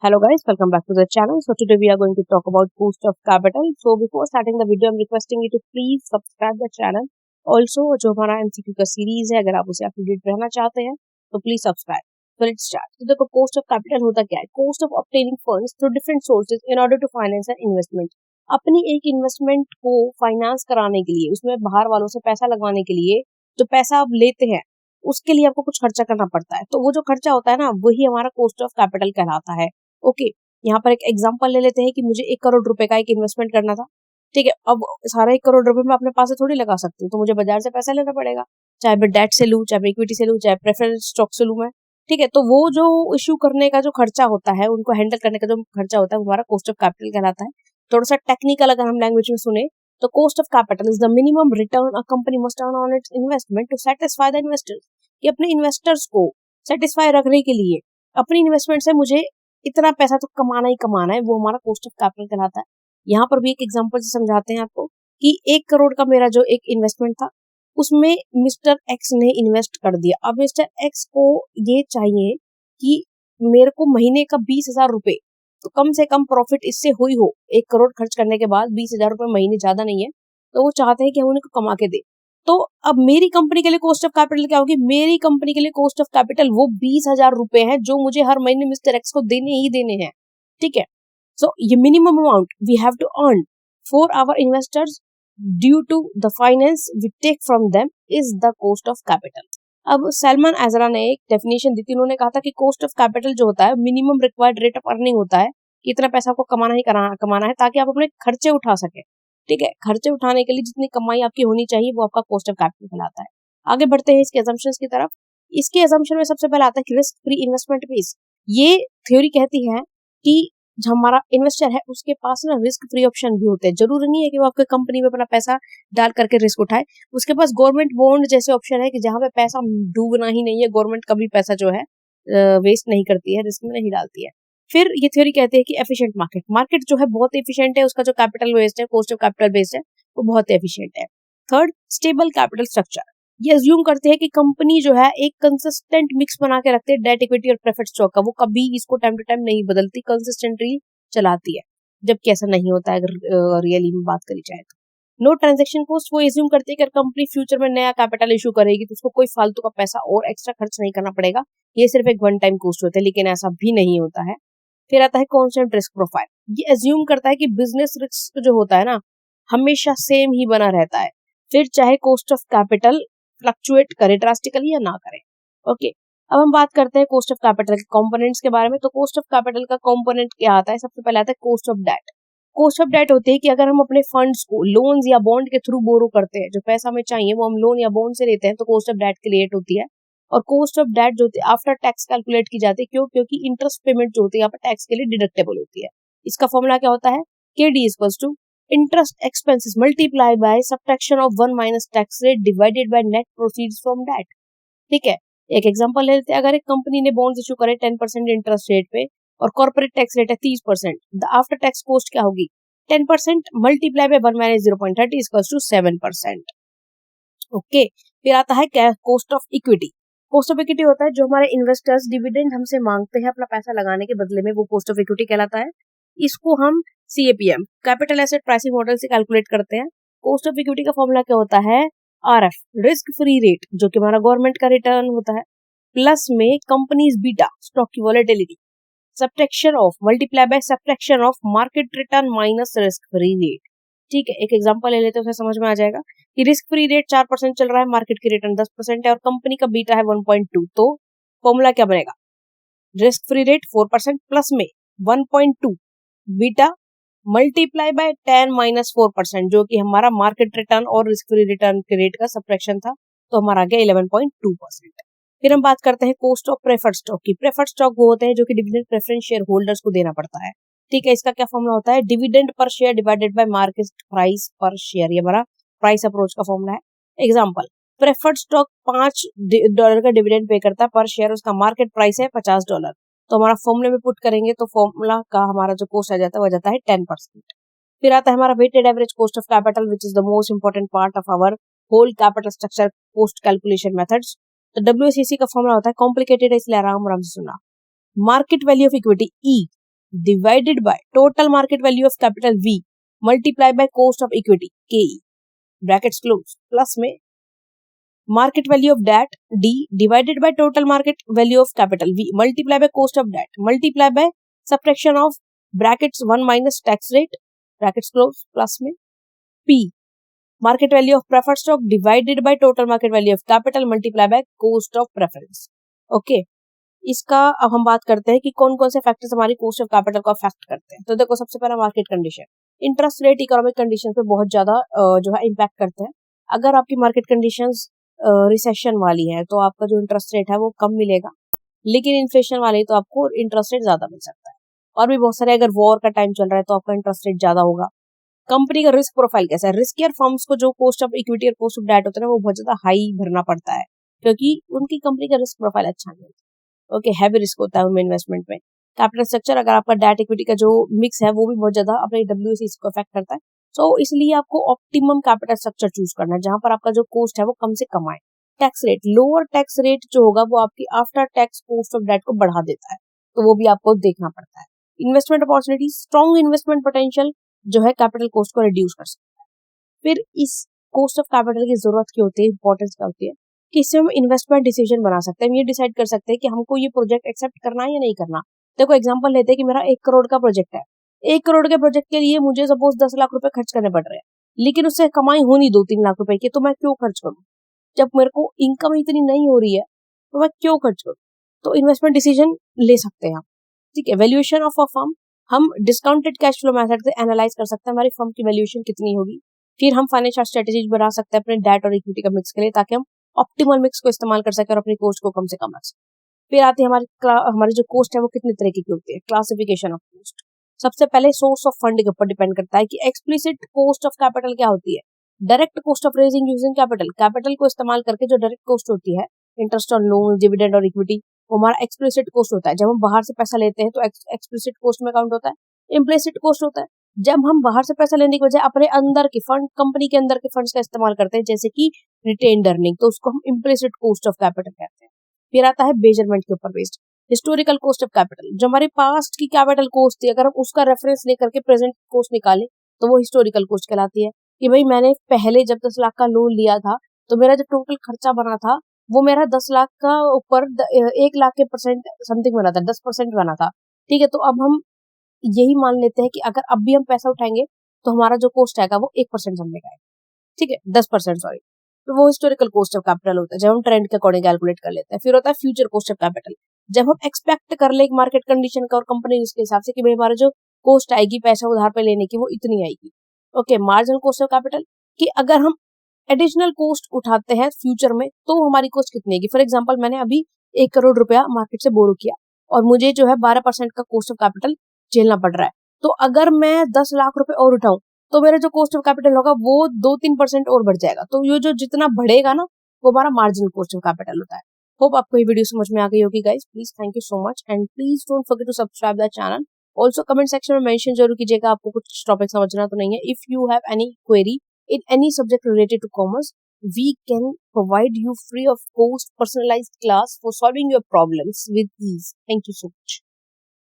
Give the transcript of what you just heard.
Hello guys, welcome back to the channel. So today we are going to talk about cost of capital. So before starting the video, I'm requesting you to please subscribe the channel. Also जो हमारा MCQ का series है, अगर आप उसे update रहना चाहते हैं तो please subscribe. So let's start. तो देखो cost of capital होता क्या है? Cost of obtaining funds through different sources in order to finance an investment. अपनी एक इन्वेस्टमेंट को फाइनेंस कराने के लिए, उसमें बाहर वालों से पैसा लगवाने के लिए जो पैसा आप लेते हैं उसके लिए आपको कुछ खर्चा करना पड़ता है. तो वो जो खर्चा होता है ना, वही हमारा कॉस्ट ऑफ कैपिटल कहलाता है. ओके, यहाँ पर एक एग्जांपल ले लेते हैं कि मुझे 1 करोड़ रुपए का एक इन्वेस्टमेंट करना था. ठीक है, अब सारा 1 करोड़ रुपए मैं अपने पास से थोड़ी लगा सकती हूँ, तो मुझे बाजार से पैसा लेना पड़ेगा. चाहे मैं डेट से लूँ, चाहे मैं इक्विटी से लूँ, चाहे प्रेफरेंस स्टॉक से लूँ मैं. ठीक है, तो वो जो इश्यू करने का जो खर्चा होता है, उनको हैंडल करने का जो खर्चा होता है, वो हमारा कॉस्ट ऑफ कैपिटल कहलाता है. थोड़ा सा टेक्निकल अगर हम लैंग्वेज में सुने तो cost of capital is the minimum return a company must earn on its investment to satisfy the investors. कि अपने इन्वेस्टर्स को सेटिस्फाई रखने के लिए अपनी इन्वेस्टमेंट से मुझे इतना पैसा तो कमाना ही कमाना है, वो हमारा कॉस्ट ऑफ कैपिटल कहलाता है. यहाँ पर भी एक एग्जांपल से समझाते हैं आपको कि 1 करोड़ का मेरा जो एक इन्वेस्टमेंट था, उसमें मिस्टर एक्स ने इन्वेस्ट कर दिया. अब मिस्टर एक्स को ये चाहिए कि मेरे को महीने का 20,000 रुपए, तो कम से कम प्रॉफिट इससे हुई हो. 1 करोड़ खर्च करने के बाद 20,000 रुपए महीने ज्यादा नहीं है, तो वो चाहते हैं कि हम उनको कमा के दे. तो अब मेरी कंपनी के लिए कॉस्ट ऑफ कैपिटल क्या होगी? मेरी कंपनी के लिए कॉस्ट ऑफ कैपिटल वो 20,000 रुपए हैं जो मुझे हर महीने मिस्टर एक्स को देने ही देने हैं. ठीक है, सो ये minimum amount we have to earn for our investors due to the finance we take from them is the cost of capital. अब सलमान एजरा ने एक डेफिनेशन दी थी. उन्होंने कहा था कि कॉस्ट ऑफ कैपिटल जो होता है, minimum required rate of earning होता है कि इतना पैसा आपको कमाना है ताकि आप अपने खर्चे उठा सके. ठीक है, खर्चे उठाने के लिए जितनी कमाई आपकी होनी चाहिए वो आपका कॉस्ट ऑफ कैपिटल कहलाता है. आगे बढ़ते हैं इसके असम्पशंस की तरफ. इसके असम्पशन में सबसे पहले आता है कि रिस्क फ्री इन्वेस्टमेंट बेस. ये थ्योरी कहती है कि जो हमारा इन्वेस्टर है उसके पास ना रिस्क फ्री ऑप्शन भी होते हैं. जरूरी नहीं है कि वो आपके कंपनी में अपना पैसा डाल करके रिस्क उठाए. उसके पास गवर्नमेंट बॉन्ड जैसे ऑप्शन है कि जहां पे पैसा डूबना ही नहीं है, गवर्नमेंट कभी पैसा जो है वेस्ट नहीं करती है, रिस्क में नहीं डालती है. फिर ये थ्योरी कहती है कि एफिशिएंट मार्केट जो है बहुत एफिशिएंट है, उसका जो कैपिटल बेस्ड है, कॉस्ट ऑफ कैपिटल बेस्ड है, वो बहुत एफिशिएंट है. Third, stable capital structure. ये अज्यूम करते हैं कि कंपनी जो है एक कंसिस्टेंट मिक्स बना के रखते हैं डेट, इक्विटी और प्रेफर्ड स्टॉक का. वो कभी इसको टाइम टू टाइम नहीं बदलती, कंसिस्टेंटली चलाती है, जबकि ऐसा नहीं होता है अगर रियली में बात करी जाए तो. No transaction cost. वो एज्यूम करते हैं कि अगर कंपनी फ्यूचर में नया कैपिटल इशू करेगी तो उसको कोई फालतू का पैसा और एक्स्ट्रा खर्च नहीं करना पड़ेगा. ये सिर्फ एक वन टाइम कॉस्ट होता है, लेकिन ऐसा भी नहीं होता है. फिर आता है कांस्टेंट रिस्क प्रोफाइल. ये अज्यूम करता है कि बिजनेस रिस्क जो होता है ना, हमेशा सेम ही बना रहता है, फिर चाहे कॉस्ट ऑफ कैपिटल फ्लक्चुएट करे ड्रास्टिकली या ना करे. ओके, अब हम बात करते हैं कॉस्ट ऑफ कैपिटल के कंपोनेंट्स के बारे में. तो कॉस्ट ऑफ कैपिटल का कंपोनेंट क्या आता है? सबसे पहले आता है cost of debt. Cost of debt होती है कि अगर हम अपने फंड्स को लोन्स या बॉन्ड के थ्रू बोरो करते हैं, जो पैसा हमें चाहिए वो हम लोन या बॉन्ड से लेते हैं, तो कॉस्ट ऑफ डेट क्रिएट होती है. और कॉस्ट ऑफ डेट जो होती है आफ्टर टैक्स कैलकुलेट की जाती है. क्यों? क्योंकि इंटरेस्ट पेमेंट जो होती है यहाँ पर टैक्स के लिए डिडक्टेबल होती है. इसका फॉर्मूला क्या होता है? KD equals to interest expenses multiply by subtraction of 1 minus tax rate divided by net proceeds from debt. ठीक है, एक एग्जांपल ले लेते हैं. अगर एक कंपनी ने बॉन्ड्स इशू करे 10% इंटरेस्ट रेट पे और कॉर्पोरेट टैक्स रेट है 30%, द आफ्टर टैक्स कॉस्ट क्या होगी? 10% multiply by 1 minus 0.30 equals to 7%. Okay, फिर आता है cost of equity. Cost of equity होता है जो हमारे इन्वेस्टर्स डिविडेंड हमसे मांगते हैं अपना पैसा लगाने के बदले में, वो कॉस्ट ऑफ इक्विटी कहलाता है. इसको हम CAPM capital asset pricing model से कैलकुलेट करते हैं. कॉस्ट ऑफ इक्विटी का फॉर्मूला क्या होता है? RF रिस्क फ्री रेट, जो कि हमारा गवर्नमेंट का रिटर्न होता है, प्लस में कंपनीज बीटा स्टॉक की volatility, subtraction of multiply by subtraction of market return minus risk free rate. ठीक है, एक एग्जांपल ले लेते हैं, उसे समझ में आ जाएगा कि रिस्क फ्री रेट 4% चल रहा है, मार्केट की रिटर्न 10% है और कंपनी का बीटा है 1.2. तो फॉर्मूला क्या बनेगा? रिस्क फ्री रेट 4% प्लस में 1.2 बीटा मल्टीप्लाई बाय 10 माइनस 4%, जो कि हमारा मार्केट रिटर्न और रिस्क फ्री रिटर्न के रेट का सब्ट्रैक्शन था, तो हमारा आ गया 11.2%. फिर हम बात करते हैं कॉस्ट ऑफ प्रेफर्ड स्टॉक की. प्रेफर्ड स्टॉक वो होते हैं जो कि डिविडेंड प्रेफरेंस शेयर होल्डर्स को देना पड़ता है. ठीक है, इसका क्या फॉर्मूला होता है? Dividend per share divided by market price पर शेयर. ये हमारा प्राइस अप्रोच का फॉर्मूला है. एग्जांपल, प्रेफर्ड स्टॉक $5 का डिविडेंड पे करता है पर शेयर, उसका मार्केट प्राइस है $50. तो हमारा फॉर्मूले में पुट करेंगे तो फॉर्मूला का हमारा जो कॉस्ट आ जाता है वो जाता है 10%. फिर आता है हमारा weighted average cost of capital, which is the most important part of our whole capital structure cost calculation methods. तो WACC का फॉर्मूला होता है, कॉम्प्लिकेटेड है इसलिए आराम से सुना. Market value of equity E divided by total market value of capital V multiplied by cost of equity KE brackets close plus में market value of debt D divided by total market value of capital V multiplied by cost of debt multiplied by subtraction of brackets 1 minus tax rate brackets close plus में P market value of preferred stock divided by total market value of capital multiplied by cost of preference. Okay. इसका अब हम बात करते हैं कि कौन कौन से फैक्टर्स हमारी कॉस्ट ऑफ कैपिटल को अफेक्ट करते हैं. तो देखो सबसे पहला market condition. Interest rate economic condition पे बहुत ज्यादा जो है इम्पैक्ट करते हैं. अगर आपकी मार्केट कंडीशंस रिसेशन वाली है तो आपका जो इंटरेस्ट रेट है वो कम मिलेगा, लेकिन इन्फ्लेशन वाली तो आपको इंटरेस्ट रेट ज्यादा मिल सकता है. और भी बहुत सारे, अगर वॉर का टाइम चल रहा है तो आपका इंटरेस्ट रेट ज्यादा होगा. कंपनी का रिस्क प्रोफाइल कैसा है. रिस्कियर फर्म्स को जो कॉस्ट ऑफ इक्विटी और कॉस्ट ऑफ डेट होता है वो बहुत ज्यादा हाई भरना पड़ता है, क्योंकि उनकी कंपनी का रिस्क प्रोफाइल अच्छा नहीं होता. ओके, हैवी रिस्क होता है उनमें इन्वेस्टमेंट में. कैपिटल स्ट्रक्चर, अगर आपका डेट इक्विटी का जो मिक्स है वो भी बहुत ज्यादा अपने डब्ल्यूसी को अफेक्ट करता है. सो इसलिए आपको ऑप्टिमम कैपिटल स्ट्रक्चर चूज करना है जहां पर आपका जो कॉस्ट है वो कम से कम आए. Tax rate, lower tax rate जो होगा वो आपकी after tax cost of debt को बढ़ा देता है, तो वो भी आपको देखना पड़ता है. Investment opportunity, strong investment potential जो है कैपिटल कॉस्ट को रिड्यूस कर सकता है. फिर इस कॉस्ट ऑफ कैपिटल की जरूरत क्या होती है, इंपॉर्टेंस क्या होती है कि इससे हम इन्वेस्टमेंट डिसीजन बना सकते हैं. हम ये डिसाइड कर सकते हैं कि हमको ये प्रोजेक्ट एक्सेप्ट करना है या नहीं करना. देखो एग्जांपल लेते हैं कि मेरा 1 करोड़ का प्रोजेक्ट है. 1 करोड़ के प्रोजेक्ट के लिए मुझे सपोज 10 लाख रुपए खर्च करने पड़ रहे हैं, लेकिन उससे कमाई हो नहीं 2-3 लाख रुपए की, तो मैं क्यों खर्च करूं? जब मेरे को इनकम इतनी नहीं हो रही है तो मैं क्यों खर्च करूं? तो इन्वेस्टमेंट डिसीजन ले सकते हैं हम. ठीक है. वैल्यूएशन ऑफ अ फर्म, हम डिस्काउंटेड कैश फ्लो मेथड से एनालाइज कर सकते हैं हमारी फर्म की वैल्यूएशन कितनी होगी. फिर हम फाइनेंशियल स्ट्रेटेजीज बना सकते हैं अपने डेट और इक्विटी का मिक्स के लिए, ताकि हम ऑप्टिमल मिक्स को इस्तेमाल कर सके और अपनी कॉस्ट को कम से कम रख सके. फिर आती है हमारी जो कॉस्ट है वो कितने तरीके की होती है. Classification of cost. सबसे पहले सोर्स ऑफ फंड के ऊपर डिपेंड करता है कि एक्सप्लिसिट कॉस्ट ऑफ कैपिटल क्या होती है. Direct cost of raising using capital, capital को इस्तेमाल करके जो डायरेक्ट कॉस्ट होती है, इंटरेस्ट ऑन लोन, डिविडेंड और इक्विटी, वो हमारा एक्सप्लिसिट कॉस्ट होता है. जब हम बाहर से पैसा लेते हैं तो एक्सप्लिसिट कॉस्ट में काउंट होता है. इम्प्लिसिट कॉस्ट होता है जब हम बाहर से पैसा लेने की बजाय अपने अंदर के फंड, कंपनी के अंदर के फंड्स का इस्तेमाल करते हैं, जैसे कि रिटेन्ड अर्निंग, तो उसको हम इम्प्लिसिट कॉस्ट ऑफ कैपिटल कहते हैं. फिर आता है मेजरमेंट के ऊपर based historical cost of capital. जो हमारी पास्ट की कैपिटल कॉस्ट थी, अगर हम उसका रेफरेंस लेकर के प्रेजेंट कॉस्ट निकालें तो वो हिस्टोरिकल कॉस्ट कहलाती है. कि भाई मैंने पहले जब 10 लाख का लोन लिया था तो मेरा जो टोटल खर्चा बना था वो मेरा 10 लाख का ऊपर 1 लाख के परसेंट समथिंग बना था, 10% बना था. ठीक है. तो अब हम यही मान लेते हैं कि अगर अब भी हम पैसा उठाएंगे तो हमारा जो कॉस्ट आएगा वो 1% समझ आएगा. ठीक है, 10% सॉरी. तो वो हिस्टोरिकल कॉस्ट ऑफ कैपिटल होता है जब हम ट्रेंड के अकॉर्डिंग कैलकुलेट कर लेते हैं. फिर होता है फ्यूचर कॉस्ट ऑफ कैपिटल, जब हम एक्सपेक्ट कर ले मार्केट कंडीशन का और कंपनी के हिसाब से कि भाई हमारा जो कॉस्ट आएगी पैसा उधार पे लेने की वो इतनी आएगी. Okay. Marginal cost of capital, कि अगर हम एडिशनल कॉस्ट उठाते हैं फ्यूचर में तो हमारी कॉस्ट कितनी आएगी. फॉर एग्जाम्पल मैंने अभी 1 करोड़ रुपया मार्केट से बोरो किया और मुझे जो है 12% का कॉस्ट ऑफ कैपिटल झेलना पड़ रहा है. तो अगर मैं 10 लाख रुपए और उठाऊं तो मेरा जो कॉस्ट ऑफ कैपिटल होगा वो 2-3% और बढ़ जाएगा. तो ये जो जितना बढ़ेगा ना वो हमारा मार्जिनल कॉस्ट ऑफ कैपिटल होता है. होप आपको ये वीडियो समझ में आ गई होगी guys. Please thank you so much and please don't forget to subscribe the channel. Also comment section में मेंशन जरूर कीजिएगा आपको कुछ टॉपिक समझना तो नहीं है. If you have any query in any subject related to commerce, we can provide you free of cost personalized class for solving your problems with ease. Thank you so much.